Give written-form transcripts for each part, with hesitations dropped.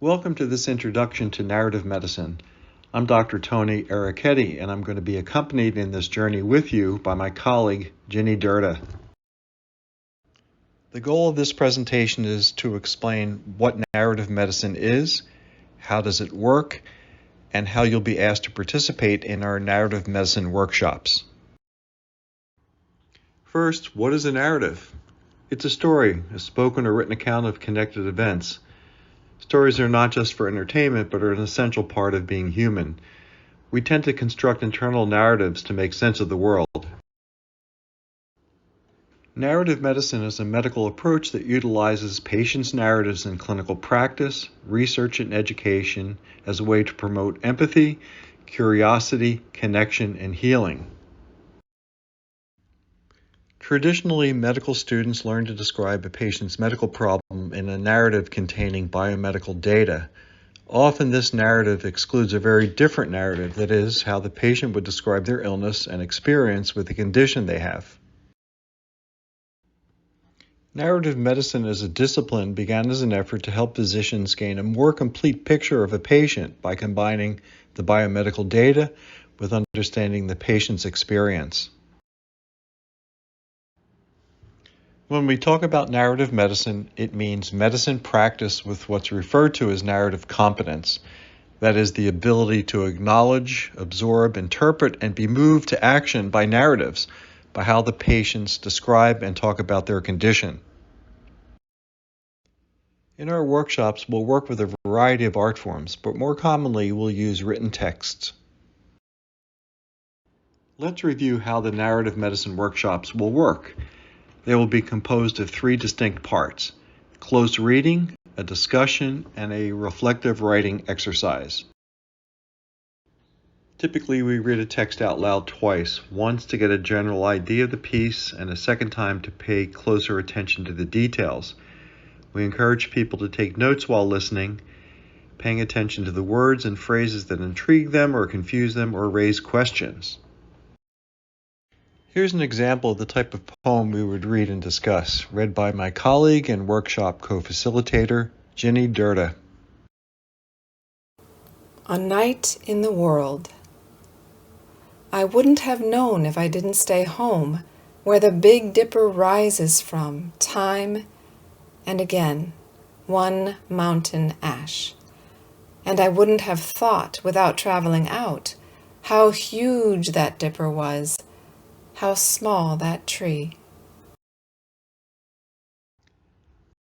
Welcome to this introduction to narrative medicine. I'm Dr. Tony Arricchetti, and I'm going to be accompanied in this journey with you by my colleague, Ginny Durda. The goal of this presentation is to explain what narrative medicine is, how does it work, and how you'll be asked to participate in our narrative medicine workshops. First, what is a narrative? It's a story, a spoken or written account of connected events. Stories are not just for entertainment, but are an essential part of being human. We tend to construct internal narratives to make sense of the world. Narrative medicine is a medical approach that utilizes patients' narratives in clinical practice, research, and education as a way to promote empathy, curiosity, connection, and healing. Traditionally, medical students learn to describe a patient's medical problem in a narrative containing biomedical data. Often this narrative excludes a very different narrative, that is, how the patient would describe their illness and experience with the condition they have. Narrative medicine as a discipline began as an effort to help physicians gain a more complete picture of a patient by combining the biomedical data with understanding the patient's experience. When we talk about narrative medicine, it means medicine practice with what's referred to as narrative competence. That is, the ability to acknowledge, absorb, interpret, and be moved to action by narratives, by how the patients describe and talk about their condition. In our workshops, we'll work with a variety of art forms, but more commonly we'll use written texts. Let's review how the narrative medicine workshops will work. They will be composed of 3 distinct parts: close reading, a discussion, and a reflective writing exercise. Typically, we read a text out loud twice, once to get a general idea of the piece and a second time to pay closer attention to the details. We encourage people to take notes while listening, paying attention to the words and phrases that intrigue them or confuse them or raise questions. Here's an example of the type of poem we would read and discuss, read by my colleague and workshop co-facilitator, Ginny Durda. A Night in the World. I wouldn't have known if I didn't stay home, where the Big Dipper rises from, time and again, one mountain ash. And I wouldn't have thought, without traveling out, how huge that dipper was, how small that tree.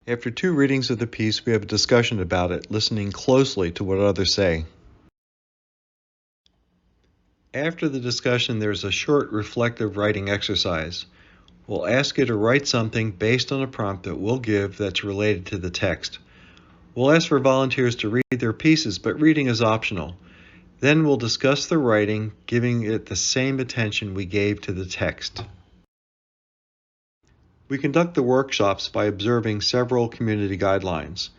After 2 readings of the piece, we have a discussion about it, listening closely to what others say. After the discussion, there's a short reflective writing exercise. We'll ask you to write something based on a prompt that we'll give that's related to the text. We'll ask for volunteers to read their pieces, but reading is optional. Then we'll discuss the writing, giving it the same attention we gave to the text. We conduct the workshops by observing several community guidelines.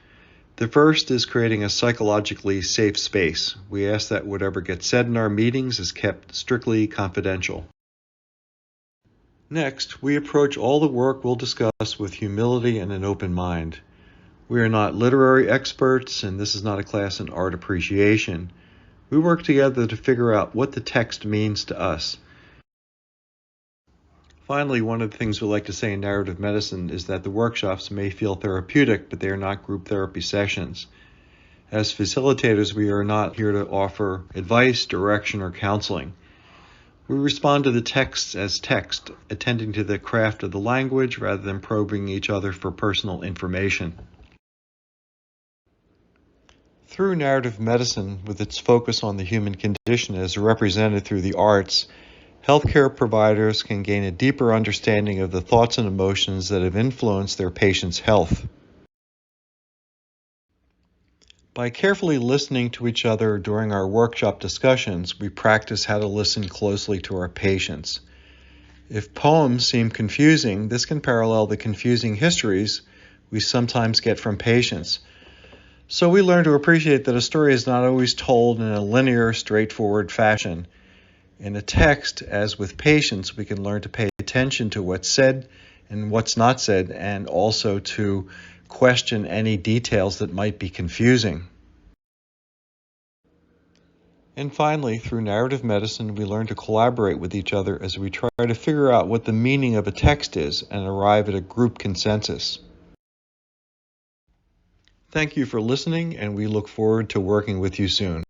The first is creating a psychologically safe space. We ask that whatever gets said in our meetings is kept strictly confidential. Next, we approach all the work we'll discuss with humility and an open mind. We are not literary experts, and this is not a class in art appreciation. We work together to figure out what the text means to us. Finally, one of the things we like to say in narrative medicine is that the workshops may feel therapeutic, but they are not group therapy sessions. As facilitators, we are not here to offer advice, direction, or counseling. We respond to the text as text, attending to the craft of the language rather than probing each other for personal information. Through narrative medicine, with its focus on the human condition as represented through the arts, healthcare providers can gain a deeper understanding of the thoughts and emotions that have influenced their patients' health. By carefully listening to each other during our workshop discussions, we practice how to listen closely to our patients. If poems seem confusing, this can parallel the confusing histories we sometimes get from patients. So we learn to appreciate that a story is not always told in a linear, straightforward fashion. In a text, as with patients, we can learn to pay attention to what's said and what's not said, and also to question any details that might be confusing. And finally, through narrative medicine, we learn to collaborate with each other as we try to figure out what the meaning of a text is and arrive at a group consensus. Thank you for listening, and we look forward to working with you soon.